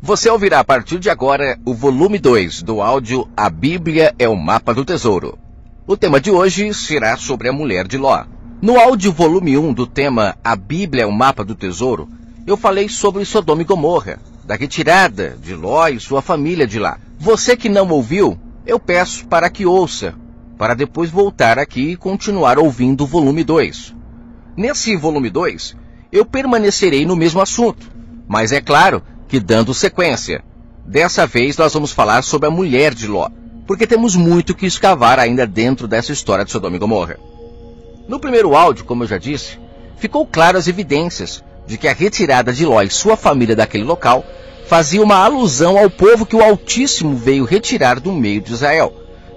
Você ouvirá a partir de agora o volume 2 do áudio A Bíblia é o Mapa do Tesouro. O tema de hoje será sobre a mulher de Ló. No áudio volume 1 do tema A Bíblia é o Mapa do Tesouro, eu falei sobre Sodoma e Gomorra, da retirada de Ló e sua família de lá. Você que não ouviu, eu peço para que ouça, para depois voltar aqui e continuar ouvindo o volume 2. Nesse volume 2, eu permanecerei no mesmo assunto, mas é claro que dando sequência. Dessa vez nós vamos falar sobre a mulher de Ló, porque temos muito que escavar ainda dentro dessa história de Sodoma e Gomorra. No primeiro áudio, como eu já disse, ficou claro as evidências de que a retirada de Ló e sua família daquele local fazia uma alusão ao povo que o Altíssimo veio retirar do meio de Israel.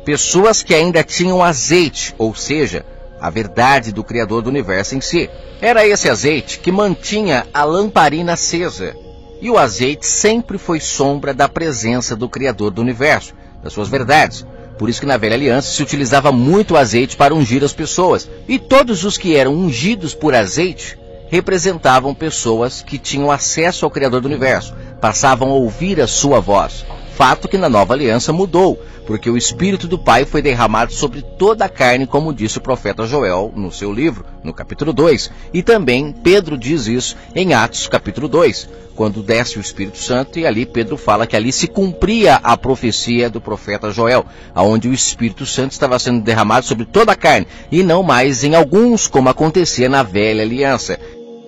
Pessoas que ainda tinham azeite, ou seja, a verdade do Criador do Universo em si. Era esse azeite que mantinha a lamparina acesa. E o azeite sempre foi sombra da presença do Criador do Universo, das suas verdades. Por isso que na Velha Aliança se utilizava muito azeite para ungir as pessoas. E todos os que eram ungidos por azeite representavam pessoas que tinham acesso ao Criador do Universo, passavam a ouvir a sua voz. Fato que na Nova Aliança mudou, porque o Espírito do Pai foi derramado sobre toda a carne, como disse o profeta Joel no seu livro, no capítulo 2. E também Pedro diz isso em Atos capítulo 2, quando desce o Espírito Santo, e ali Pedro fala que ali se cumpria a profecia do profeta Joel, onde o Espírito Santo estava sendo derramado sobre toda a carne, e não mais em alguns, como acontecia na Velha Aliança.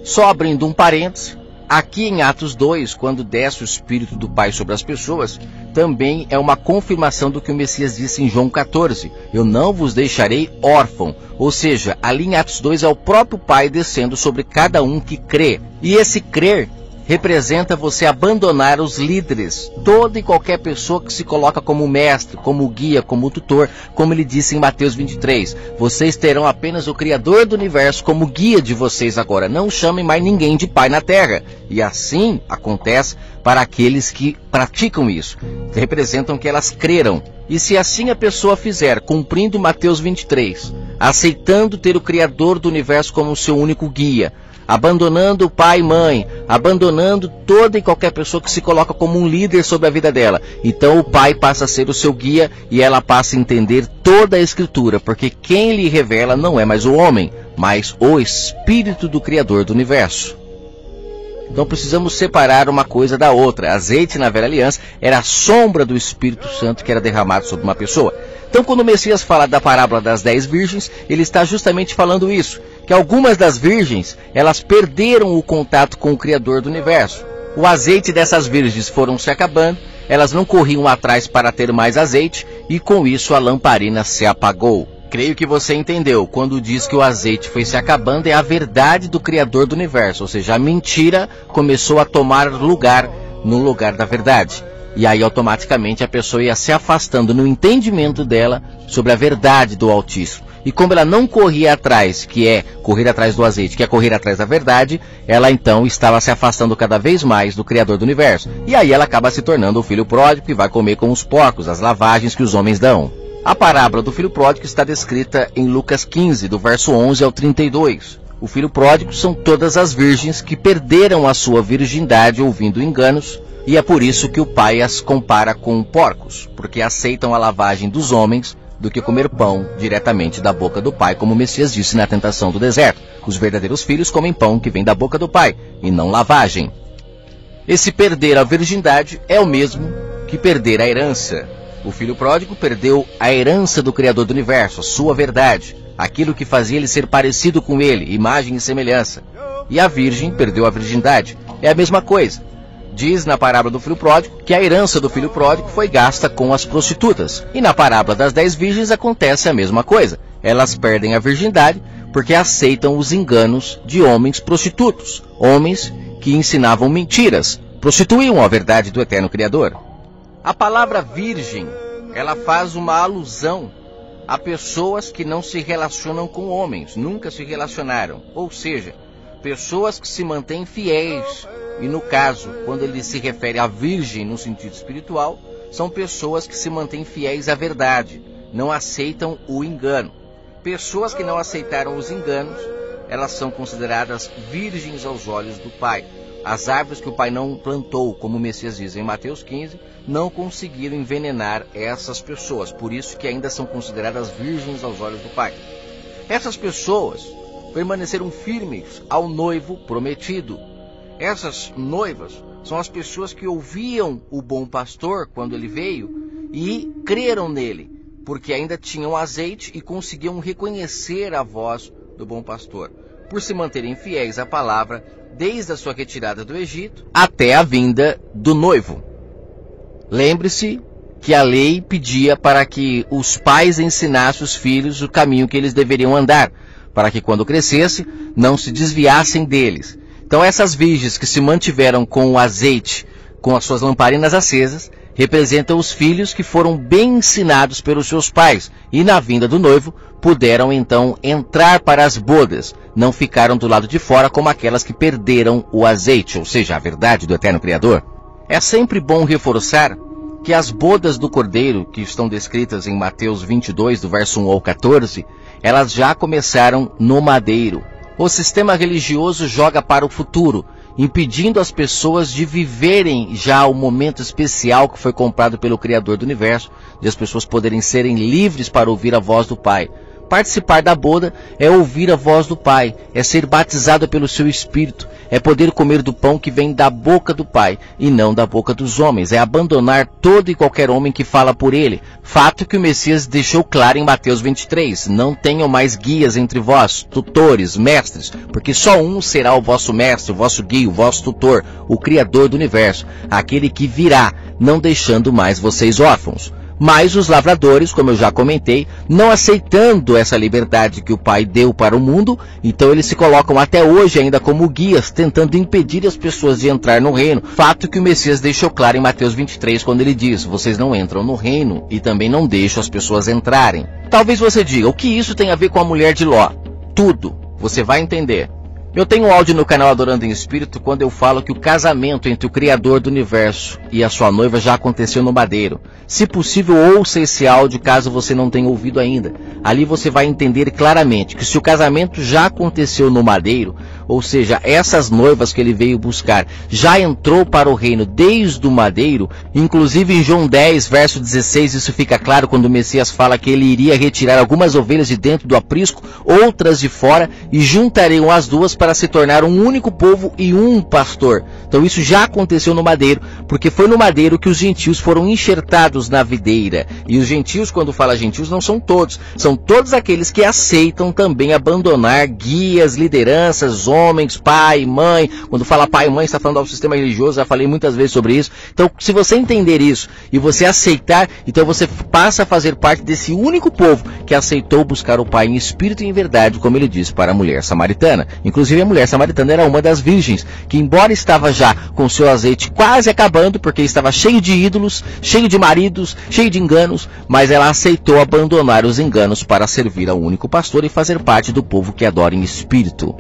Só abrindo um parêntese, aqui em Atos 2, quando desce o Espírito do Pai sobre as pessoas, também é uma confirmação do que o Messias disse em João 14. Eu não vos deixarei órfão. Ou seja, ali em Atos 2 é o próprio Pai descendo sobre cada um que crê. E esse crer representa você abandonar os líderes, toda e qualquer pessoa que se coloca como mestre, como guia, como tutor, como ele disse em Mateus 23. Vocês terão apenas o Criador do Universo como guia de vocês agora. Não chamem mais ninguém de pai na terra. E assim acontece para aqueles que praticam isso, que representam que elas creram. E se assim a pessoa fizer, cumprindo Mateus 23, aceitando ter o Criador do Universo como seu único guia, abandonando o pai e mãe, abandonando toda e qualquer pessoa que se coloca como um líder sobre a vida dela, então o pai passa a ser o seu guia e ela passa a entender toda a Escritura, porque quem lhe revela não é mais o homem, mas o Espírito do Criador do Universo. Então precisamos separar uma coisa da outra. Azeite na Velha Aliança era a sombra do Espírito Santo que era derramado sobre uma pessoa. Então quando o Messias fala da parábola das 10 virgens, ele está justamente falando isso, que algumas das virgens, elas perderam o contato com o Criador do Universo. O azeite dessas virgens foram se acabando, elas não corriam atrás para ter mais azeite, e com isso a lamparina se apagou. Creio que você entendeu, quando diz que o azeite foi se acabando, é a verdade do Criador do Universo, ou seja, a mentira começou a tomar lugar no lugar da verdade. E aí automaticamente a pessoa ia se afastando no entendimento dela sobre a verdade do Altíssimo. E como ela não corria atrás, que é correr atrás do azeite, que é correr atrás da verdade, ela então estava se afastando cada vez mais do Criador do Universo. E aí ela acaba se tornando o filho pródigo que vai comer com os porcos, as lavagens que os homens dão. A parábola do filho pródigo está descrita em Lucas 15, do verso 11 ao 32. O filho pródigo são todas as virgens que perderam a sua virgindade ouvindo enganos, e é por isso que o pai as compara com porcos, porque aceitam a lavagem dos homens do que comer pão diretamente da boca do pai, como o Messias disse na tentação do deserto. Os verdadeiros filhos comem pão que vem da boca do pai, e não lavagem. Esse perder a virgindade é o mesmo que perder a herança. O filho pródigo perdeu a herança do Criador do Universo, a sua verdade, aquilo que fazia ele ser parecido com ele, imagem e semelhança. E a virgem perdeu a virgindade. É a mesma coisa. Diz na parábola do filho pródigo que a herança do filho pródigo foi gasta com as prostitutas. E na parábola das 10 virgens acontece a mesma coisa. Elas perdem a virgindade porque aceitam os enganos de homens prostitutos, homens que ensinavam mentiras, prostituíam a verdade do eterno Criador. A palavra virgem, ela faz uma alusão a pessoas que não se relacionam com homens, nunca se relacionaram. Ou seja, pessoas que se mantêm fiéis. E no caso, quando ele se refere a virgem no sentido espiritual, são pessoas que se mantêm fiéis à verdade, não aceitam o engano. Pessoas que não aceitaram os enganos, elas são consideradas virgens aos olhos do Pai. As árvores que o Pai não plantou, como o Messias diz em Mateus 15, não conseguiram envenenar essas pessoas, por isso que ainda são consideradas virgens aos olhos do Pai. Essas pessoas permaneceram firmes ao noivo prometido. Essas noivas são as pessoas que ouviam o bom pastor quando ele veio e creram nele, porque ainda tinham azeite e conseguiam reconhecer a voz do bom pastor, por se manterem fiéis à palavra desde a sua retirada do Egito até a vinda do noivo. Lembre-se que a lei pedia para que os pais ensinassem os filhos o caminho que eles deveriam andar, para que quando crescesse não se desviassem deles. Então essas virgens que se mantiveram com o azeite, com as suas lamparinas acesas, representam os filhos que foram bem ensinados pelos seus pais e na vinda do noivo puderam então entrar para as bodas, não ficaram do lado de fora como aquelas que perderam o azeite, ou seja, a verdade do eterno Criador. É sempre bom reforçar que as bodas do Cordeiro, que estão descritas em Mateus 22, do verso 1 ao 14, elas já começaram no madeiro. O sistema religioso joga para o futuro, impedindo as pessoas de viverem já o momento especial que foi comprado pelo Criador do Universo, de as pessoas poderem serem livres para ouvir a voz do Pai. Participar da boda é ouvir a voz do Pai, é ser batizado pelo seu Espírito, é poder comer do pão que vem da boca do Pai e não da boca dos homens, é abandonar todo e qualquer homem que fala por ele. Fato que o Messias deixou claro em Mateus 23, não tenham mais guias entre vós, tutores, mestres, porque só um será o vosso mestre, o vosso guia, o vosso tutor, o Criador do Universo, aquele que virá, não deixando mais vocês órfãos. Mas os lavradores, como eu já comentei, não aceitando essa liberdade que o Pai deu para o mundo, então eles se colocam até hoje ainda como guias, tentando impedir as pessoas de entrar no reino. Fato que o Messias deixou claro em Mateus 23, quando ele diz, vocês não entram no reino e também não deixam as pessoas entrarem. Talvez você diga, o que isso tem a ver com a mulher de Ló? Tudo, você vai entender. Eu tenho um áudio no canal Adorando em Espírito quando eu falo que o casamento entre o Criador do Universo e a sua noiva já aconteceu no madeiro. Se possível, ouça esse áudio caso você não tenha ouvido ainda. Ali você vai entender claramente que se o casamento já aconteceu no madeiro, ou seja, essas noivas que ele veio buscar já entrou para o reino desde o madeiro, inclusive em João 10, verso 16, isso fica claro quando o Messias fala que ele iria retirar algumas ovelhas de dentro do aprisco, outras de fora, e juntariam as duas para se tornar um único povo e um pastor. Então isso já aconteceu no madeiro, porque foi no madeiro que os gentios foram enxertados na videira. E os gentios, quando fala gentios, não são todos, são todos aqueles que aceitam também abandonar guias, lideranças, homens, pai, mãe. Quando fala pai e mãe, está falando ao sistema religioso, já falei muitas vezes sobre isso. Então, se você entender isso e você aceitar, então você passa a fazer parte desse único povo que aceitou buscar o Pai em espírito e em verdade, como ele disse para a mulher samaritana. Inclusive, a mulher samaritana era uma das virgens, que embora estava já com seu azeite quase acabando, porque estava cheio de ídolos, cheio de maridos, cheio de enganos, mas ela aceitou abandonar os enganos para servir ao único pastor e fazer parte do povo que adora em espírito.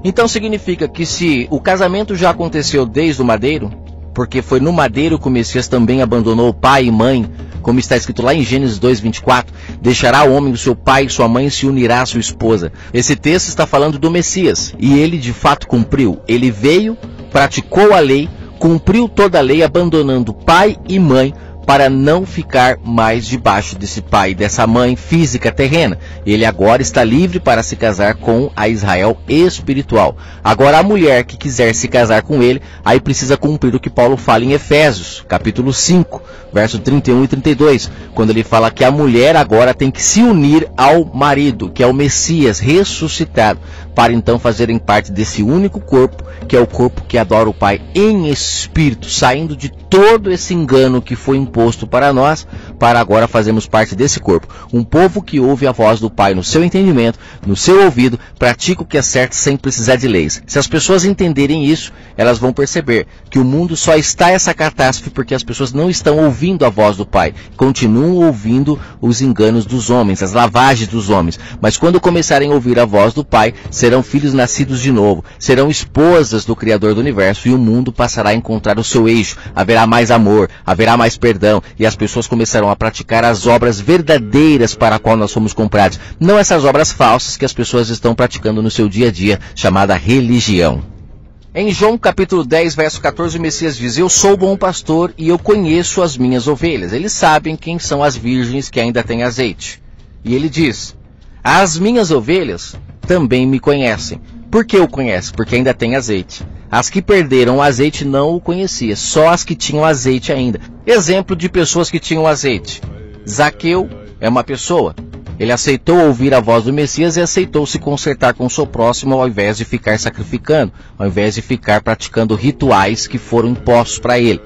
Então significa que se o casamento já aconteceu desde o madeiro, porque foi no madeiro que o Messias também abandonou pai e mãe, como está escrito lá em Gênesis 2:24, deixará o homem o seu pai e sua mãe e se unirá à sua esposa. Esse texto está falando do Messias, e ele de fato cumpriu. Ele veio, praticou a lei, cumpriu toda a lei, abandonando pai e mãe, para não ficar mais debaixo desse pai e dessa mãe física terrena. Ele agora está livre para se casar com a Israel espiritual. Agora a mulher que quiser se casar com ele, aí precisa cumprir o que Paulo fala em Efésios, capítulo 5, verso 31 e 32, quando ele fala que a mulher agora tem que se unir ao marido, que é o Messias ressuscitado, para então fazerem parte desse único corpo, que é o corpo que adora o Pai em espírito, saindo de todo esse engano que foi imposto para nós, para agora fazermos parte desse corpo. Um povo que ouve a voz do Pai no seu entendimento, no seu ouvido, pratica o que é certo sem precisar de leis. Se as pessoas entenderem isso, elas vão perceber que o mundo só está essa catástrofe porque as pessoas não estão ouvindo a voz do Pai, continuam ouvindo os enganos dos homens, as lavagens dos homens. Mas quando começarem a ouvir a voz do Pai, serão filhos nascidos de novo, serão esposas do Criador do Universo, e o mundo passará a encontrar o seu eixo. Haverá mais amor, haverá mais perdão, e as pessoas começarão a praticar as obras verdadeiras para a qual nós fomos comprados, não essas obras falsas que as pessoas estão praticando no seu dia a dia, chamada religião. Em João capítulo 10, verso 14, o Messias diz: eu sou o bom pastor e eu conheço as minhas ovelhas. Eles sabem quem são as virgens que ainda têm azeite. E ele diz: as minhas ovelhas também me conhecem. Por que o conhece? Porque ainda tem azeite. As que perderam o azeite não o conheciam, só as que tinham azeite ainda. Exemplo de pessoas que tinham azeite. Zaqueu é uma pessoa. Ele aceitou ouvir a voz do Messias e aceitou se consertar com o seu próximo ao invés de ficar sacrificando, ao invés de ficar praticando rituais que foram impostos para ele.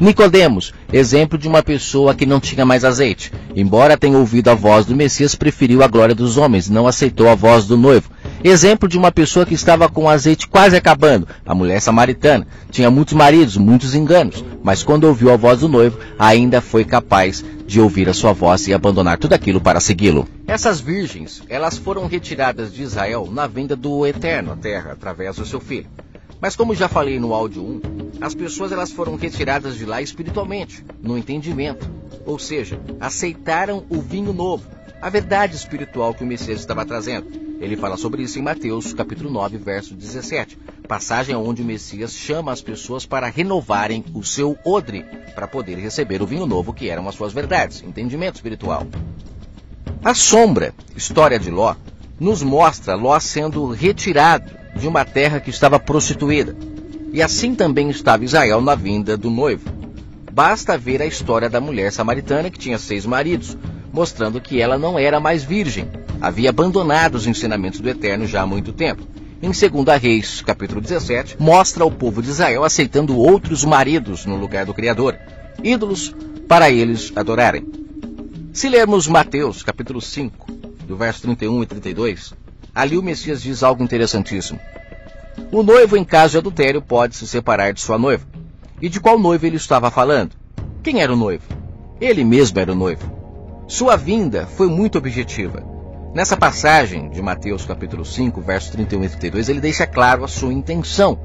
Nicodemos, exemplo de uma pessoa que não tinha mais azeite. Embora tenha ouvido a voz do Messias, preferiu a glória dos homens, não aceitou a voz do noivo. Exemplo de uma pessoa que estava com o azeite quase acabando. A mulher samaritana tinha muitos maridos, muitos enganos, mas quando ouviu a voz do noivo, ainda foi capaz de ouvir a sua voz e abandonar tudo aquilo para segui-lo. Essas virgens, elas foram retiradas de Israel na vinda do Eterno à terra, através do seu filho. Mas como já falei no áudio 1, as pessoas elas foram retiradas de lá espiritualmente, no entendimento. Ou seja, aceitaram o vinho novo, a verdade espiritual que o Messias estava trazendo. Ele fala sobre isso em Mateus capítulo 9, verso 17. Passagem onde o Messias chama as pessoas para renovarem o seu odre, para poder receber o vinho novo que eram as suas verdades, entendimento espiritual. A sombra, história de Ló, nos mostra Ló sendo retirado de uma terra que estava prostituída. E assim também estava Israel na vinda do noivo. Basta ver a história da mulher samaritana que tinha 6 maridos, mostrando que ela não era mais virgem. Havia abandonado os ensinamentos do Eterno já há muito tempo. Em 2 Reis, capítulo 17, mostra o povo de Israel aceitando outros maridos no lugar do Criador, ídolos para eles adorarem. Se lermos Mateus, capítulo 5, do verso 31 e 32, ali o Messias diz algo interessantíssimo. O noivo, em caso de adultério, pode se separar de sua noiva. E de qual noivo ele estava falando? Quem era o noivo? Ele mesmo era o noivo. Sua vinda foi muito objetiva. Nessa passagem de Mateus capítulo 5, versos 31 e 32, ele deixa claro a sua intenção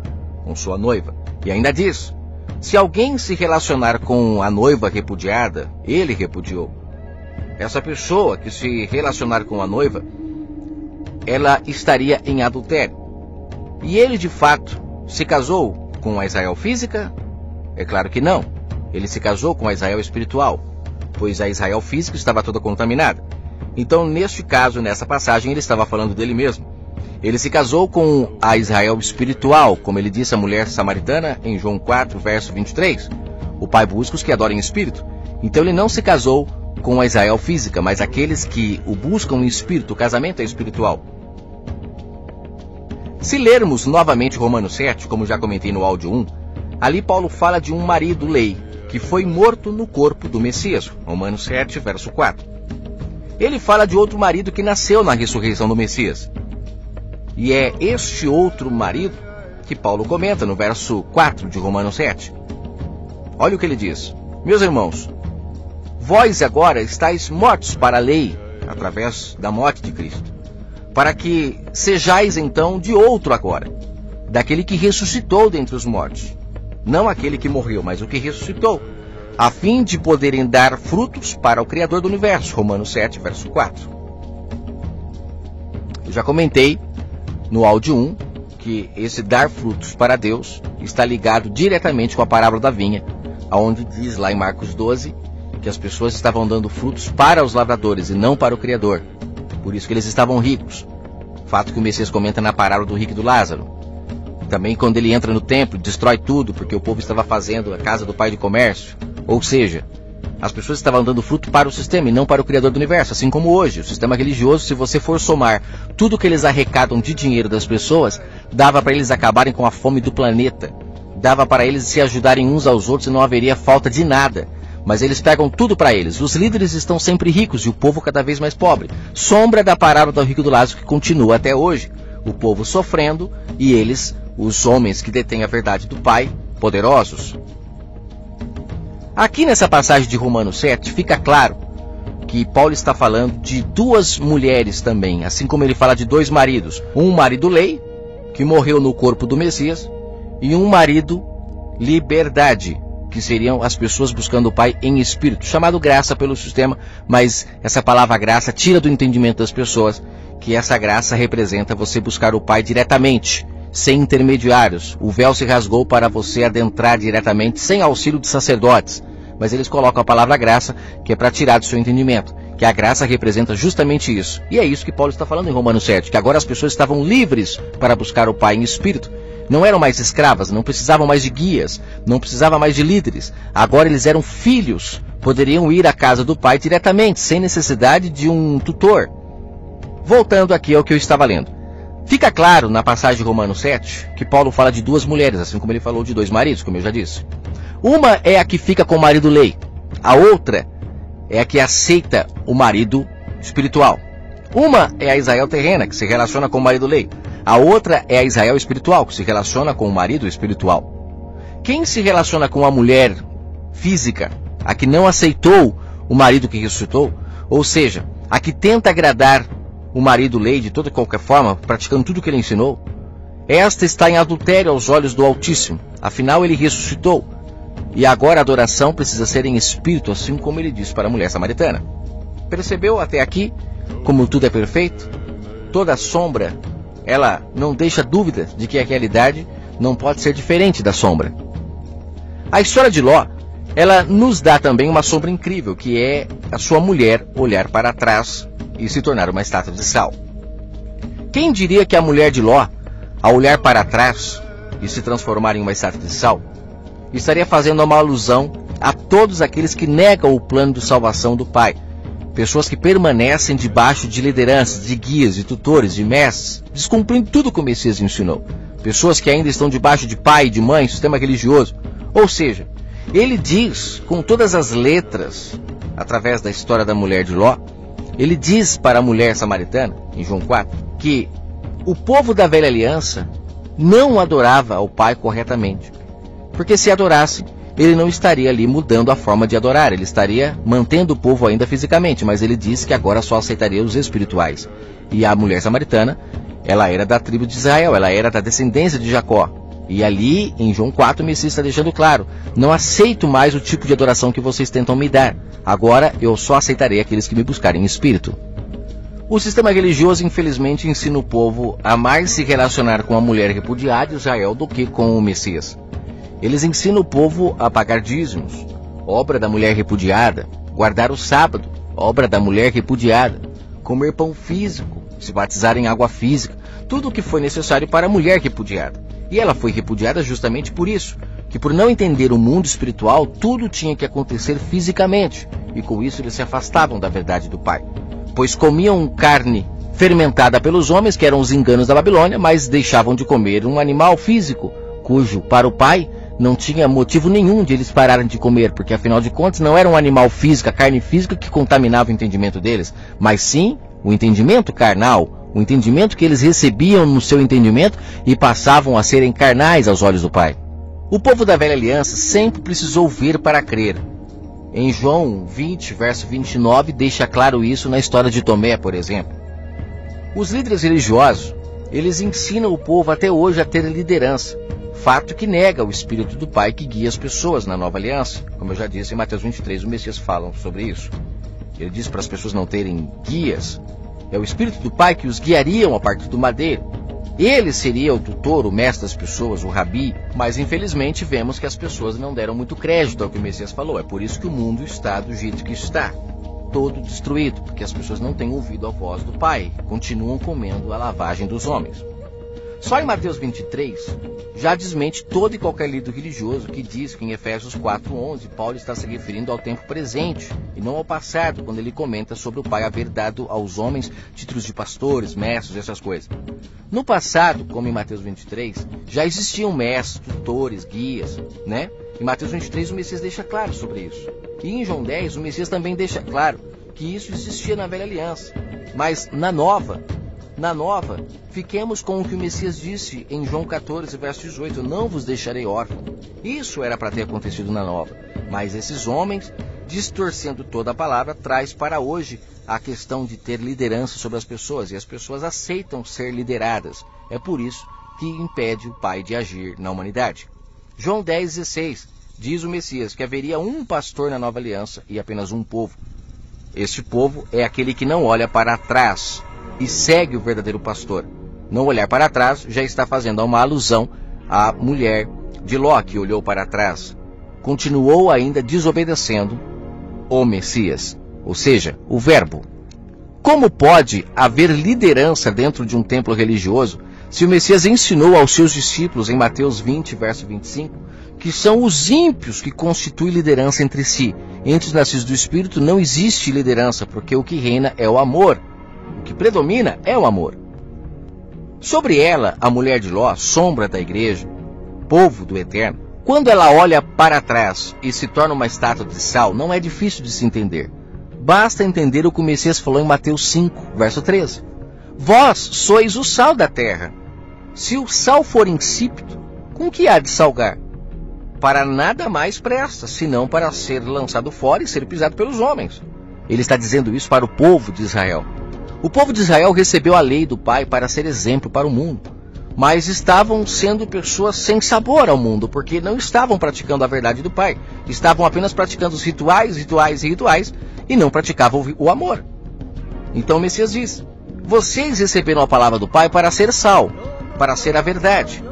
com sua noiva. E ainda diz, se alguém se relacionar com a noiva repudiada, ele repudiou. Essa pessoa que se relacionar com a noiva, ela estaria em adultério. E ele de fato se casou com a Israel física? É claro que não. Ele se casou com a Israel espiritual, pois a Israel física estava toda contaminada. Então, neste caso, nessa passagem, ele estava falando dele mesmo. Ele se casou com a Israel espiritual, como ele disse à mulher samaritana em João 4, verso 23. O Pai busca os que adorem em espírito. Então, ele não se casou com a Israel física, mas aqueles que o buscam em espírito. O casamento é espiritual. Se lermos novamente Romanos 7, como já comentei no áudio 1, ali Paulo fala de um marido lei, que foi morto no corpo do Messias. Romanos 7, verso 4. Ele fala de outro marido que nasceu na ressurreição do Messias. E é este outro marido que Paulo comenta no verso 4 de Romanos 7. Olha o que ele diz. Meus irmãos, vós agora estáis mortos para a lei, através da morte de Cristo, para que sejais então de outro agora, daquele que ressuscitou dentre os mortos. Não aquele que morreu, mas o que ressuscitou, a fim de poderem dar frutos para o Criador do Universo. Romanos 7, verso 4. Eu já comentei no áudio 1 que esse dar frutos para Deus está ligado diretamente com a parábola da vinha, onde diz lá em Marcos 12 que as pessoas estavam dando frutos para os lavradores e não para o Criador. Por isso que eles estavam ricos. Fato que o Messias comenta na parábola do rico e do Lázaro. Também quando ele entra no templo, destrói tudo, porque o povo estava fazendo a casa do pai de comércio. Ou seja, as pessoas estavam dando fruto para o sistema e não para o Criador do Universo. Assim como hoje, o sistema religioso, se você for somar tudo que eles arrecadam de dinheiro das pessoas, dava para eles acabarem com a fome do planeta. Dava para eles se ajudarem uns aos outros e não haveria falta de nada. Mas eles pegam tudo para eles. Os líderes estão sempre ricos e o povo cada vez mais pobre. Sombra da parábola do rico e do Lázaro que continua até hoje. O povo sofrendo e eles, os homens que detêm a verdade do Pai, poderosos. Aqui nessa passagem de Romanos 7 fica claro que Paulo está falando de duas mulheres também, assim como ele fala de 2 maridos. Um marido lei, que morreu no corpo do Messias, e um marido liberdade, que seriam as pessoas buscando o Pai em espírito, chamado graça pelo sistema, mas essa palavra graça tira do entendimento das pessoas que essa graça representa você buscar o Pai diretamente, sem intermediários. O véu se rasgou para você adentrar diretamente, sem auxílio de sacerdotes. Mas eles colocam a palavra graça, que é para tirar do seu entendimento. Que a graça representa justamente isso. E é isso que Paulo está falando em Romanos 7, que agora as pessoas estavam livres para buscar o Pai em espírito. Não eram mais escravas, não precisavam mais de guias, não precisavam mais de líderes. Agora eles eram filhos, poderiam ir à casa do Pai diretamente, sem necessidade de um tutor. Voltando aqui ao que eu estava lendo. Fica claro na passagem de Romanos 7 que Paulo fala de duas mulheres, assim como ele falou de dois maridos, como eu já disse. Uma é a que fica com o marido lei, a outra é a que aceita o marido espiritual. Uma é a Israel terrena, que se relaciona com o marido lei. A outra é a Israel espiritual, que se relaciona com o marido espiritual. Quem se relaciona com a mulher física, a que não aceitou o marido que ressuscitou, ou seja, a que tenta agradar o marido lei de toda e qualquer forma, praticando tudo o que ele ensinou, esta está em adultério aos olhos do Altíssimo. Afinal, ele ressuscitou. E agora a adoração precisa ser em espírito, assim como ele disse para a mulher samaritana. Percebeu até aqui como tudo é perfeito? Toda sombra, ela não deixa dúvida de que a realidade não pode ser diferente da sombra. A história de Ló, ela nos dá também uma sombra incrível, que é a sua mulher olhar para trás e se tornar uma estátua de sal. Quem diria que a mulher de Ló, ao olhar para trás e se transformar em uma estátua de sal, estaria fazendo uma alusão a todos aqueles que negam o plano de salvação do Pai. Pessoas que permanecem debaixo de lideranças, de guias, de tutores, de mestres, descumprindo tudo que o Messias ensinou. Pessoas que ainda estão debaixo de pai, de mãe, sistema religioso. Ou seja, ele diz com todas as letras, através da história da mulher de Ló, ele diz para a mulher samaritana, em João 4, que o povo da velha aliança não adorava ao Pai corretamente. Porque se adorasse, ele não estaria ali mudando a forma de adorar, ele estaria mantendo o povo ainda fisicamente, mas ele disse que agora só aceitaria os espirituais. E a mulher samaritana, ela era da tribo de Israel, ela era da descendência de Jacó. E ali, em João 4, o Messias está deixando claro, não aceito mais o tipo de adoração que vocês tentam me dar, agora eu só aceitarei aqueles que me buscarem em espírito. O sistema religioso, infelizmente, ensina o povo a mais se relacionar com a mulher repudiada de Israel do que com o Messias. Eles ensinam o povo a pagar dízimos, obra da mulher repudiada, guardar o sábado, obra da mulher repudiada, comer pão físico, se batizar em água física, tudo o que foi necessário para a mulher repudiada. E ela foi repudiada justamente por isso, que por não entender o mundo espiritual, tudo tinha que acontecer fisicamente, e com isso eles se afastavam da verdade do Pai. Pois comiam carne fermentada pelos homens, que eram os enganos da Babilônia, mas deixavam de comer um animal físico, cujo, para o Pai, não tinha motivo nenhum de eles pararem de comer, porque afinal de contas não era um animal físico, a carne física que contaminava o entendimento deles, mas sim o entendimento carnal, o entendimento que eles recebiam no seu entendimento e passavam a serem carnais aos olhos do Pai. O povo da velha aliança sempre precisou ver para crer. Em João 20, verso 29, deixa claro isso na história de Tomé, por exemplo. Os líderes religiosos, eles ensinam o povo até hoje a ter liderança. Fato que nega o Espírito do Pai que guia as pessoas na nova aliança. Como eu já disse em Mateus 23, o Messias fala sobre isso. Ele diz para as pessoas não terem guias. É o Espírito do Pai que os guiariam a partir do madeiro. Ele seria o tutor, o mestre das pessoas, o rabi. Mas infelizmente vemos que as pessoas não deram muito crédito ao que o Messias falou. É por isso que o mundo está do jeito que está. Todo destruído, porque as pessoas não têm ouvido a voz do Pai. Continuam comendo a lavagem dos homens. Só em Mateus 23, já desmente todo e qualquer líder religioso que diz que em Efésios 4:11 Paulo está se referindo ao tempo presente e não ao passado, quando ele comenta sobre o Pai haver dado aos homens títulos de pastores, mestres e essas coisas. No passado, como em Mateus 23, já existiam mestres, tutores, guias, né? Em Mateus 23 o Messias deixa claro sobre isso. E em João 10 o Messias também deixa claro que isso existia na velha aliança. Mas na nova, fiquemos com o que o Messias disse em João 14, verso 18, não vos deixarei órfão. Isso era para ter acontecido na nova. Mas esses homens, distorcendo toda a palavra, traz para hoje a questão de ter liderança sobre as pessoas. E as pessoas aceitam ser lideradas. É por isso que impede o Pai de agir na humanidade. João 10:16 diz o Messias que haveria um pastor na nova aliança e apenas um povo. Este povo é aquele que não olha para trás e segue o verdadeiro pastor. Não olhar para trás já está fazendo uma alusão à mulher de Ló, que olhou para trás. Continuou ainda desobedecendo o Messias, ou seja, o Verbo. Como pode haver liderança dentro de um templo religioso se o Messias ensinou aos seus discípulos em Mateus 20, verso 25, que são os ímpios que constituem liderança entre si? Entre os nascidos do Espírito não existe liderança, porque o que reina é o amor. O que predomina é o amor. Sobre ela, a mulher de Ló, sombra da igreja, povo do Eterno, quando ela olha para trás e se torna uma estátua de sal, não é difícil de se entender. Basta entender o que o Messias falou em Mateus 5, verso 13. Vós sois o sal da terra. Se o sal for insípido, com que há de salgar? Para nada mais presta, senão para ser lançado fora e ser pisado pelos homens. Ele está dizendo isso para o povo de Israel. O povo de Israel recebeu a lei do Pai para ser exemplo para o mundo, mas estavam sendo pessoas sem sabor ao mundo, porque não estavam praticando a verdade do Pai. Estavam apenas praticando os rituais, e não praticavam o amor. Então o Messias diz: vocês receberam a palavra do Pai para ser sal, para ser a verdade.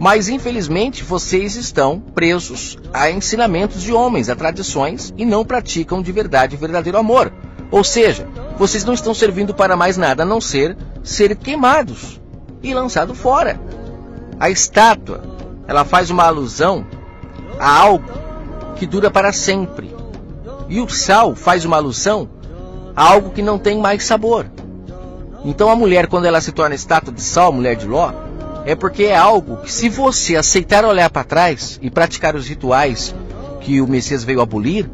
Mas, infelizmente, vocês estão presos a ensinamentos de homens, a tradições, e não praticam de verdade o verdadeiro amor. Ou seja, vocês não estão servindo para mais nada a não ser queimados e lançados fora. A estátua, ela faz uma alusão a algo que dura para sempre. E o sal faz uma alusão a algo que não tem mais sabor. Então a mulher, quando ela se torna estátua de sal, mulher de Ló, é porque é algo que, se você aceitar olhar para trás e praticar os rituais que o Messias veio abolir,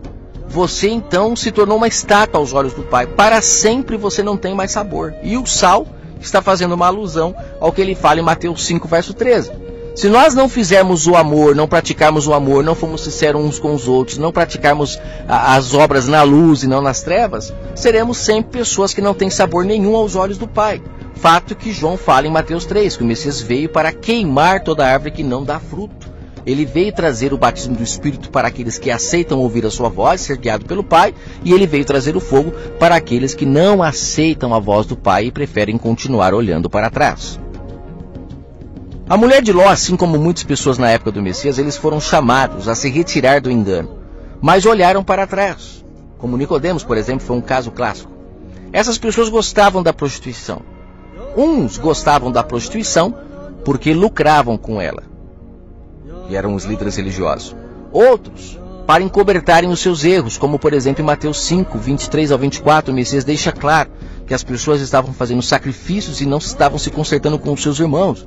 você então se tornou uma estátua aos olhos do Pai. Para sempre você não tem mais sabor. E o sal está fazendo uma alusão ao que ele fala em Mateus 5, verso 13. Se nós não fizermos o amor, não praticarmos o amor, não formos sinceros uns com os outros, não praticarmos as obras na luz e não nas trevas, seremos sempre pessoas que não têm sabor nenhum aos olhos do Pai. Fato que João fala em Mateus 3, que o Messias veio para queimar toda árvore que não dá fruto. Ele veio trazer o batismo do Espírito para aqueles que aceitam ouvir a sua voz, ser guiado pelo Pai, e ele veio trazer o fogo para aqueles que não aceitam a voz do Pai e preferem continuar olhando para trás. A mulher de Ló, assim como muitas pessoas na época do Messias, eles foram chamados a se retirar do engano, mas olharam para trás. Como Nicodemos, por exemplo, foi um caso clássico. Essas pessoas gostavam da prostituição. Uns gostavam da prostituição porque lucravam com ela, e eram os líderes religiosos. Outros, para encobertarem os seus erros, como por exemplo em Mateus 5, 23 ao 24, o Messias deixa claro que as pessoas estavam fazendo sacrifícios e não estavam se consertando com os seus irmãos.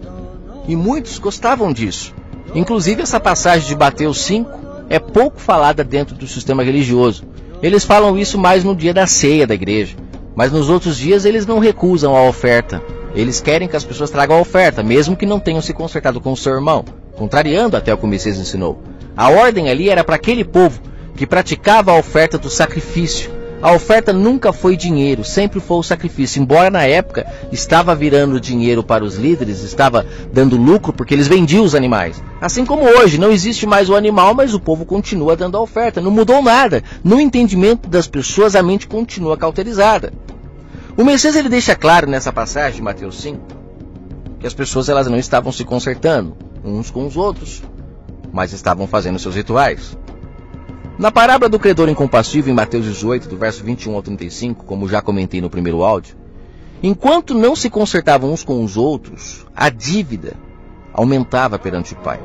E muitos gostavam disso. Inclusive essa passagem de Mateus 5 é pouco falada dentro do sistema religioso. Eles falam isso mais no dia da ceia da igreja, mas nos outros dias eles não recusam a oferta. Eles querem que as pessoas tragam a oferta, mesmo que não tenham se consertado com o seu irmão, contrariando até o que o Messias ensinou. A ordem ali era para aquele povo que praticava a oferta do sacrifício. A oferta nunca foi dinheiro, sempre foi o sacrifício. Embora na época estava virando dinheiro para os líderes, estava dando lucro porque eles vendiam os animais. Assim como hoje, não existe mais o animal, mas o povo continua dando a oferta. Não mudou nada. No entendimento das pessoas, a mente continua cauterizada. O Messias ele deixa claro nessa passagem de Mateus 5 que as pessoas elas não estavam se consertando uns com os outros, mas estavam fazendo seus rituais. Na parábola do credor incompassível, em Mateus 18, do verso 21 ao 35, como já comentei no primeiro áudio, enquanto não se consertavam uns com os outros, a dívida aumentava perante o Pai.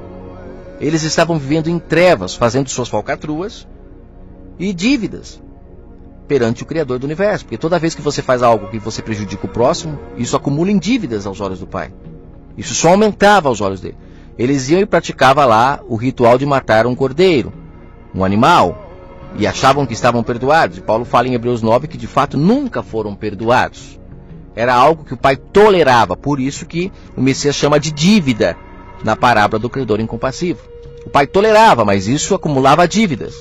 Eles estavam vivendo em trevas, fazendo suas falcatruas e dívidas perante o Criador do Universo, porque toda vez que você faz algo que você prejudica o próximo, isso acumula em dívidas aos olhos do Pai. Isso só aumentava aos olhos dele. Eles iam e praticavam lá o ritual de matar um cordeiro, um animal, e achavam que estavam perdoados. E Paulo fala em Hebreus 9 que de fato nunca foram perdoados. Era algo que o Pai tolerava, por isso que o Messias chama de dívida na parábola do credor incompassivo. O Pai tolerava, mas isso acumulava dívidas.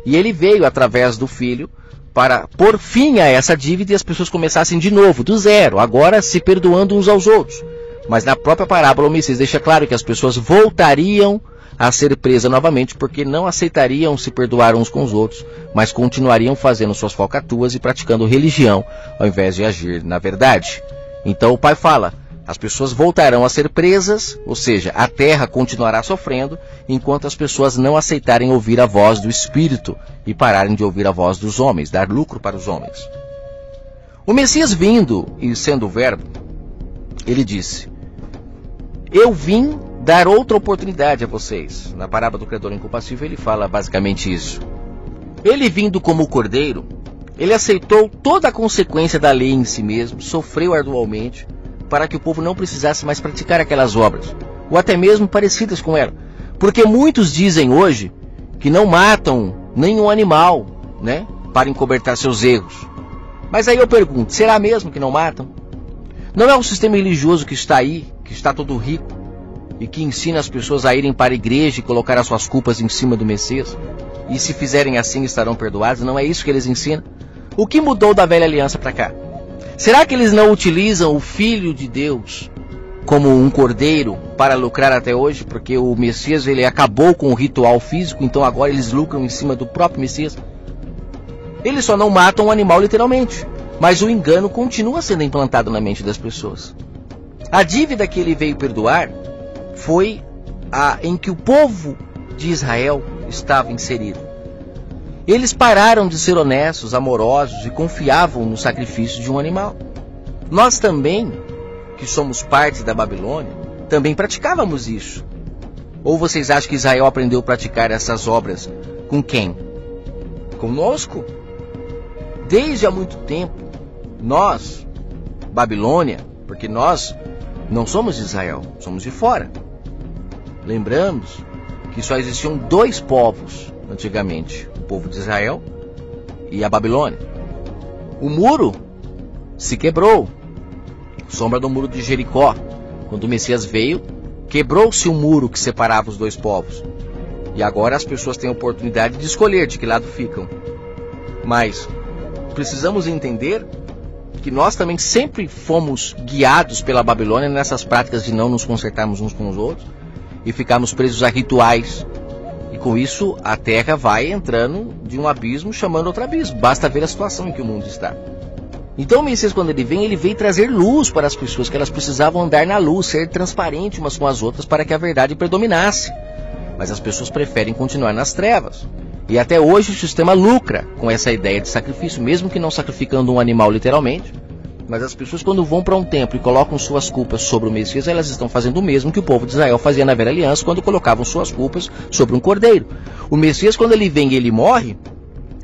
E ele veio através do Filho para pôr fim a essa dívida e as pessoas começassem de novo, do zero, agora se perdoando uns aos outros. Mas na própria parábola o Messias deixa claro que as pessoas voltariam a ser presas novamente porque não aceitariam se perdoar uns com os outros, mas continuariam fazendo suas falcatruas e praticando religião ao invés de agir na verdade. Então o Pai fala, As pessoas voltarão a ser presas, ou seja, a terra continuará sofrendo, enquanto as pessoas não aceitarem ouvir a voz do Espírito e pararem de ouvir a voz dos homens, dar lucro para os homens. O Messias vindo e sendo o Verbo, ele disse: eu vim dar outra oportunidade a vocês. Na parábola do credor incompassível ele fala basicamente isso. Ele vindo como cordeiro, ele aceitou toda a consequência da lei em si mesmo, sofreu arduamente, para que o povo não precisasse mais praticar aquelas obras, ou até mesmo parecidas com ela. Porque muitos dizem hoje que não matam nenhum animal, né, para encobertar seus erros. Mas aí eu pergunto, será mesmo que não matam? Não é o sistema religioso que está aí, que está todo rico, e que ensina as pessoas a irem para a igreja e colocar as suas culpas em cima do Messias? E se fizerem assim estarão perdoados? Não é isso que eles ensinam? O que mudou da velha aliança para cá? Será que eles não utilizam o Filho de Deus como um cordeiro para lucrar até hoje? Porque o Messias ele acabou com o ritual físico, então agora eles lucram em cima do próprio Messias. Eles só não matam o animal literalmente, mas o engano continua sendo implantado na mente das pessoas. A dívida que ele veio perdoar foi a em que o povo de Israel estava inserido. Eles pararam de ser honestos, amorosos e confiavam no sacrifício de um animal. Nós também, que somos parte da Babilônia, também praticávamos isso. Ou vocês acham que Israel aprendeu a praticar essas obras com quem? Conosco? Desde há muito tempo, nós, Babilônia, porque nós não somos de Israel, somos de fora. Lembramos que só existiam dois povos antigamente, o povo de Israel e a Babilônia. O muro se quebrou, sombra do muro de Jericó. Quando o Messias veio, quebrou-se o muro que separava os dois povos. E agora as pessoas têm a oportunidade de escolher de que lado ficam. Mas precisamos entender que nós também sempre fomos guiados pela Babilônia nessas práticas de não nos consertarmos uns com os outros e ficarmos presos a rituais. E com isso a terra vai entrando de um abismo chamando outro abismo. Basta ver a situação em que o mundo está. Então o Messias, quando ele veio trazer luz para as pessoas, que elas precisavam andar na luz, ser transparentes umas com as outras para que a verdade predominasse. Mas as pessoas preferem continuar nas trevas. E até hoje o sistema lucra com essa ideia de sacrifício, mesmo que não sacrificando um animal literalmente. Mas as pessoas, quando vão para um templo e colocam suas culpas sobre o Messias, elas estão fazendo o mesmo que o povo de Israel fazia na velha aliança, quando colocavam suas culpas sobre um cordeiro. O Messias, quando ele vem e ele morre,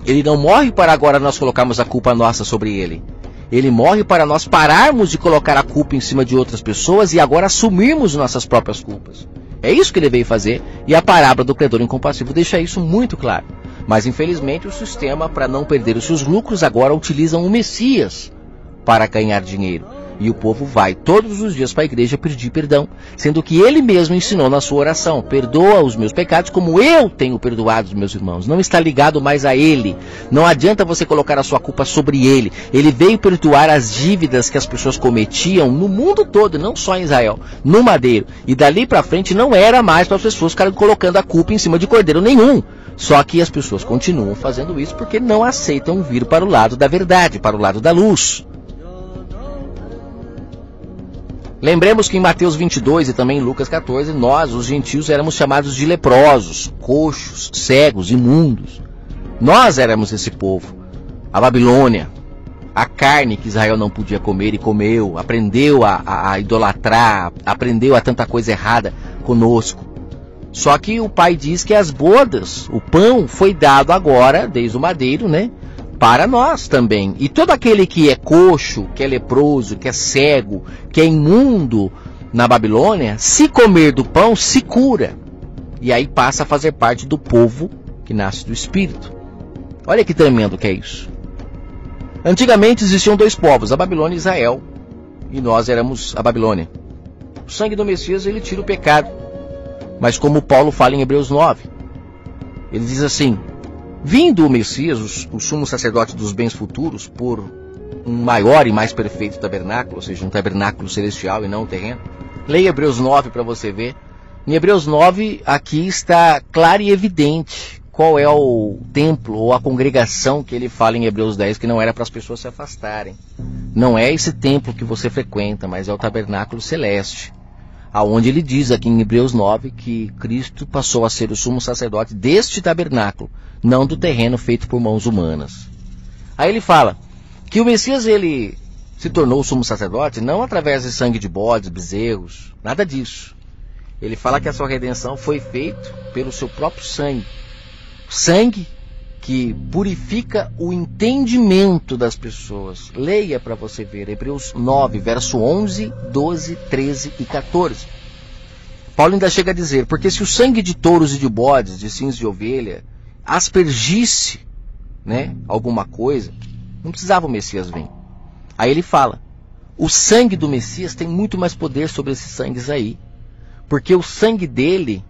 ele não morre para agora nós colocarmos a culpa nossa sobre ele. Ele morre para nós pararmos de colocar a culpa em cima de outras pessoas e agora assumirmos nossas próprias culpas. É isso que ele veio fazer, e a parábola do credor incompassível deixa isso muito claro. Mas infelizmente o sistema, para não perder os seus lucros, agora utiliza o Messias para ganhar dinheiro. E o povo vai todos os dias para a igreja pedir perdão, sendo que ele mesmo ensinou na sua oração: perdoa os meus pecados como eu tenho perdoado os meus irmãos. Não está ligado mais a ele. Não adianta você colocar a sua culpa sobre ele. Ele veio perdoar as dívidas que as pessoas cometiam no mundo todo, não só em Israel, no madeiro. E dali para frente não era mais para as pessoas ficarem colocando a culpa em cima de cordeiro nenhum. Só que as pessoas continuam fazendo isso porque não aceitam vir para o lado da verdade, para o lado da luz. Lembremos que em Mateus 22 e também em Lucas 14, nós, os gentios, éramos chamados de leprosos, coxos, cegos, imundos. Nós éramos esse povo. A Babilônia, a carne que Israel não podia comer e comeu, aprendeu a idolatrar, aprendeu a tanta coisa errada conosco. Só que o pai diz que as bodas, o pão, foi dado agora, desde o madeiro, né? Para nós também. E todo aquele que é coxo, que é leproso, que é cego, que é imundo na Babilônia, se comer do pão, se cura. E aí passa a fazer parte do povo que nasce do Espírito. Olha que tremendo que é isso. Antigamente existiam dois povos, a Babilônia e Israel. E nós éramos a Babilônia. O sangue do Messias, ele tira o pecado. Mas como Paulo fala em Hebreus 9, ele diz assim: vindo o Messias, o sumo sacerdote dos bens futuros, por um maior e mais perfeito tabernáculo, ou seja, um tabernáculo celestial e não terreno. Leia Hebreus 9 para você ver. Em Hebreus 9, aqui está claro e evidente qual é o templo ou a congregação que ele fala em Hebreus 10, que não era para as pessoas se afastarem. não é esse templo que você frequenta, mas é o tabernáculo celeste, aonde ele diz aqui em Hebreus 9 que Cristo passou a ser o sumo sacerdote deste tabernáculo, não do terreno feito por mãos humanas. Aí ele fala que o Messias, ele se tornou o sumo sacerdote não através de sangue de bodes, bezerros, nada disso. Ele fala que a sua redenção foi feita pelo seu próprio sangue. Sangue que purifica o entendimento das pessoas. Leia para você ver, Hebreus 9, verso 11, 12, 13 e 14. Paulo ainda chega a dizer, porque se o sangue de touros e de bodes, de cinza de ovelha, aspergisse, alguma coisa, não precisava o Messias vir. Aí ele fala, o sangue do Messias tem muito mais poder sobre esses sangues aí. Porque o sangue dele,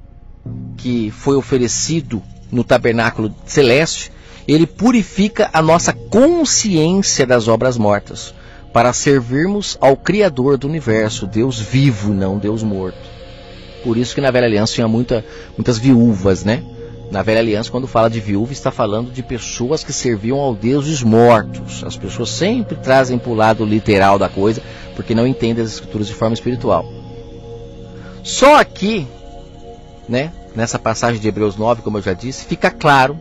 que foi oferecido no tabernáculo celeste, ele purifica a nossa consciência das obras mortas, para servirmos ao Criador do universo, Deus vivo, não Deus morto. Por isso que na Velha Aliança tinha muitas viúvas, Na Velha Aliança, quando fala de viúva, está falando de pessoas que serviam ao deuses mortos. As pessoas sempre trazem para o lado literal da coisa, porque não entendem as escrituras de forma espiritual. Só aqui, nessa passagem de Hebreus 9, como eu já disse, fica claro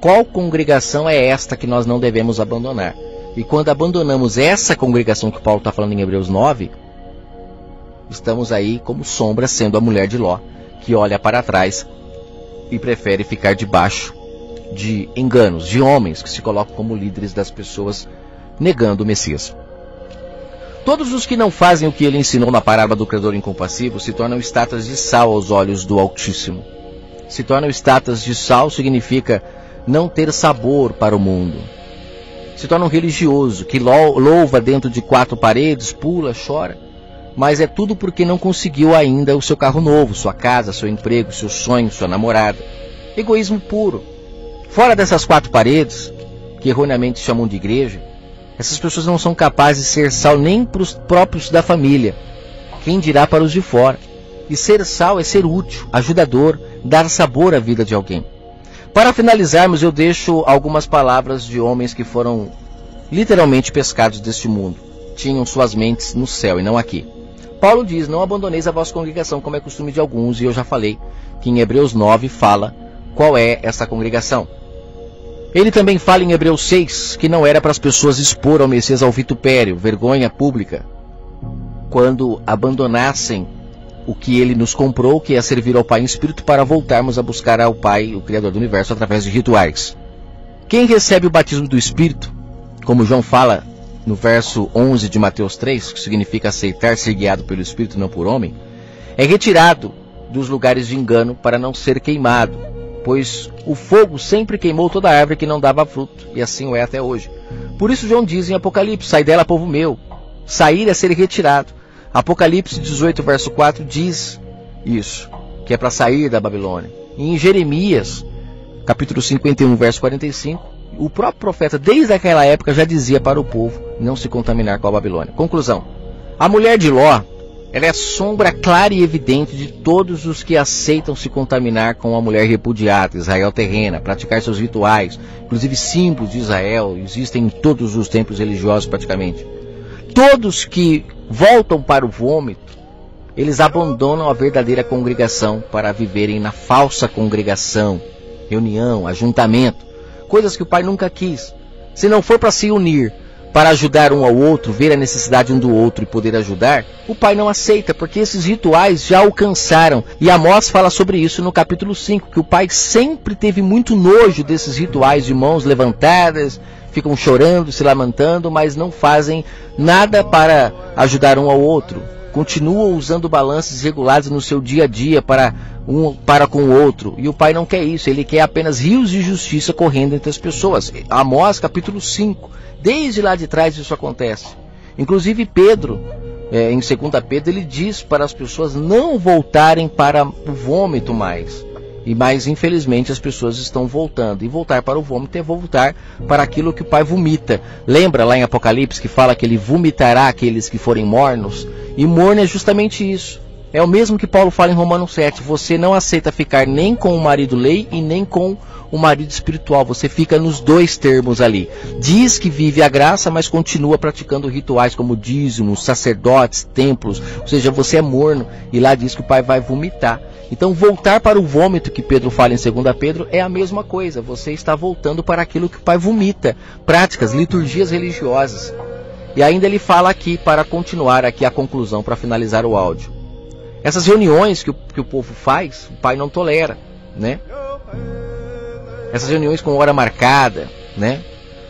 qual congregação é esta que nós não devemos abandonar. E quando abandonamos essa congregação que Paulo está falando em Hebreus 9, estamos aí como sombra, sendo a mulher de Ló, que olha para trás e prefere ficar debaixo de enganos, de homens que se colocam como líderes das pessoas, negando o Messias. Todos os que não fazem o que ele ensinou na parábola do credor incompassível se tornam estátuas de sal aos olhos do Altíssimo. Se tornam estátuas de sal significa não ter sabor para o mundo. Se torna um religioso que louva dentro de 4 paredes, pula, chora, mas é tudo porque não conseguiu ainda o seu carro novo, sua casa, seu emprego, seu sonho, sua namorada. Egoísmo puro. Fora dessas 4 paredes, que erroneamente chamam de igreja, essas pessoas não são capazes de ser sal nem para os próprios da família, quem dirá para os de fora. E ser sal é ser útil, ajudador, dar sabor à vida de alguém. Para finalizarmos, eu deixo algumas palavras de homens que foram literalmente pescados deste mundo. Tinham suas mentes no céu e não aqui. Paulo diz, não abandoneis a vossa congregação, como é costume de alguns, e eu já falei que em Hebreus 9 fala qual é essa congregação. Ele também fala em Hebreus 6 que não era para as pessoas expor ao Messias ao vitupério, vergonha pública, quando abandonassem o que ele nos comprou, que é servir ao Pai em espírito, para voltarmos a buscar ao Pai, o Criador do universo, através de rituais. Quem recebe o batismo do Espírito, como João fala no verso 11 de Mateus 3, que significa aceitar ser guiado pelo Espírito, não por homem, é retirado dos lugares de engano para não ser queimado, pois o fogo sempre queimou toda árvore que não dava fruto, e assim o é até hoje. Por isso João diz em Apocalipse, sai dela, povo meu. Sair é ser retirado. Apocalipse 18, verso 4 diz isso, que é para sair da Babilônia. E em Jeremias, capítulo 51, verso 45, o próprio profeta, desde aquela época, já dizia para o povo não se contaminar com a Babilônia. Conclusão. A mulher de Ló, ela é sombra clara e evidente de todos os que aceitam se contaminar com a mulher repudiada, Israel terrena, praticar seus rituais, inclusive símbolos de Israel, existem em todos os templos religiosos praticamente. Todos que voltam para o vômito, eles abandonam a verdadeira congregação para viverem na falsa congregação, reunião, ajuntamento, coisas que o Pai nunca quis. Se não for para se unir, para ajudar um ao outro, ver a necessidade um do outro e poder ajudar, o Pai não aceita, porque esses rituais já alcançaram. E Amós fala sobre isso no capítulo 5, que o Pai sempre teve muito nojo desses rituais de mãos levantadas, ficam chorando, se lamentando, mas não fazem nada para ajudar um ao outro. Continuam usando balanços regulados no seu dia a dia para com o outro. E o Pai não quer isso, ele quer apenas rios de justiça correndo entre as pessoas. Amós capítulo 5. Desde lá de trás isso acontece. Inclusive Pedro, em 2 Pedro, ele diz para as pessoas não voltarem para o vômito mais. Mas infelizmente as pessoas estão voltando. E voltar para o vômito é voltar para aquilo que o Pai vomita. Lembra lá em Apocalipse que fala que ele vomitará aqueles que forem mornos? E morno é justamente isso. É o mesmo que Paulo fala em Romanos 7. Você não aceita ficar nem com o marido lei e nem com um marido espiritual. Você fica nos dois termos ali. Diz que vive a graça, mas continua praticando rituais como dízimos, sacerdotes, templos. Ou seja, você é morno, e lá diz que o pai vai vomitar. Então voltar para o vômito que Pedro fala em 2 Pedro é a mesma coisa. Você está voltando para aquilo que o pai vomita. Práticas, liturgias religiosas. E ainda ele fala aqui, para continuar aqui a conclusão, para finalizar o áudio. Essas reuniões que o povo faz, o pai não tolera, né? Essas reuniões com hora marcada, né?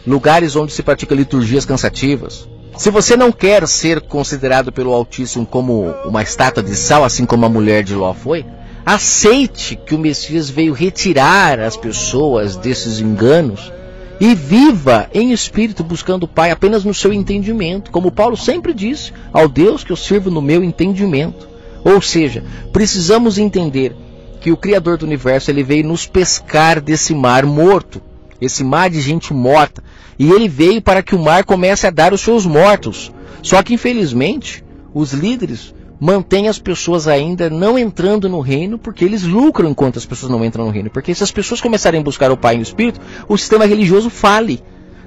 Lugares onde se pratica liturgias cansativas. Se você não quer ser considerado pelo Altíssimo como uma estátua de sal, assim como a mulher de Ló foi, aceite que o Messias veio retirar as pessoas desses enganos e viva em espírito buscando o Pai apenas no seu entendimento, como Paulo sempre disse, ao Deus que eu sirvo no meu entendimento. Ou seja, precisamos entender que o Criador do Universo, ele veio nos pescar desse mar morto, esse mar de gente morta, e ele veio para que o mar comece a dar os seus mortos. Só que infelizmente os líderes mantém as pessoas ainda não entrando no reino, porque eles lucram enquanto as pessoas não entram no reino. Porque se as pessoas começarem a buscar o Pai em espírito, o sistema religioso fale,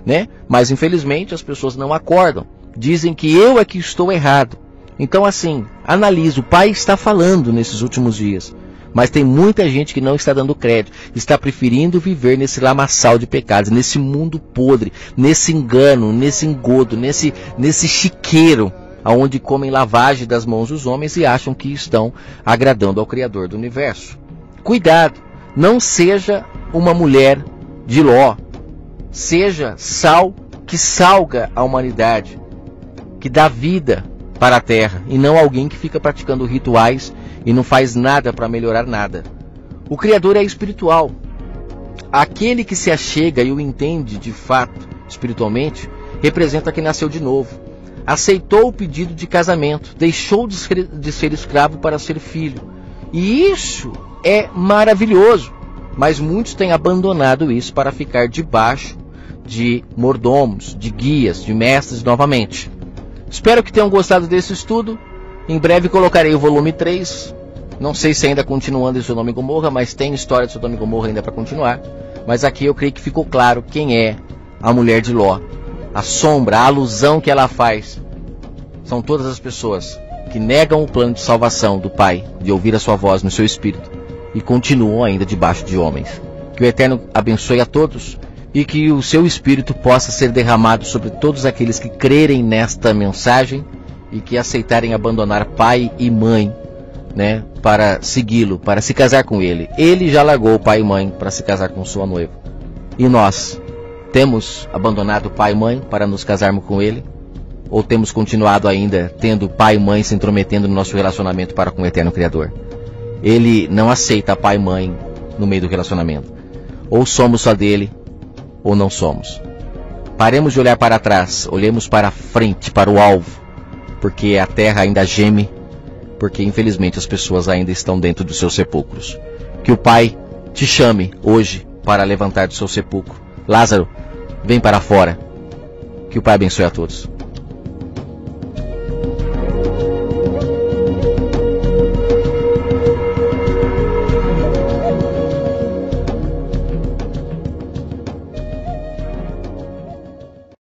né? Mas infelizmente as pessoas não acordam. Dizem que eu é que estou errado. Então assim, analise, o Pai está falando nesses últimos dias. Mas tem muita gente que não está dando crédito, está preferindo viver nesse lamaçal de pecados, nesse mundo podre, nesse engano, nesse engodo, nesse chiqueiro, onde comem lavagem das mãos dos homens e acham que estão agradando ao Criador do Universo. Cuidado, não seja uma mulher de Ló, seja sal que salga a humanidade, que dá vida para a terra, e não alguém que fica praticando rituais e não faz nada para melhorar nada. O Criador é espiritual. Aquele que se achega e o entende de fato, espiritualmente, representa quem nasceu de novo. Aceitou o pedido de casamento, deixou de ser escravo para ser filho. E isso é maravilhoso, mas muitos têm abandonado isso para ficar debaixo de mordomos, de guias, de mestres novamente. Espero que tenham gostado desse estudo. Em breve colocarei o volume 3. Não sei se ainda continuando em Sodoma e Gomorra, mas tem história de Sodoma e Gomorra ainda para continuar. Mas aqui eu creio que ficou claro quem é a mulher de Ló. A sombra, a alusão que ela faz, são todas as pessoas que negam o plano de salvação do Pai, de ouvir a sua voz no seu espírito, e continuam ainda debaixo de homens. Que o Eterno abençoe a todos, e que o seu espírito possa ser derramado sobre todos aqueles que crerem nesta mensagem, e que aceitarem abandonar pai e mãe, né, para segui-lo, para se casar com ele. Ele já largou o pai e mãe para se casar com sua noiva. E nós temos abandonado pai e mãe para nos casarmos com ele? Ou temos continuado ainda tendo pai e mãe se intrometendo no nosso relacionamento para com o Eterno Criador? Ele não aceita pai e mãe no meio do relacionamento. Ou somos só dele, ou não somos. Paremos de olhar para trás, olhemos para frente, para o alvo, porque a terra ainda geme, porque infelizmente as pessoas ainda estão dentro dos seus sepulcros. Que o Pai te chame hoje para levantar do seu sepulcro. Lázaro, vem para fora. Que o Pai abençoe a todos.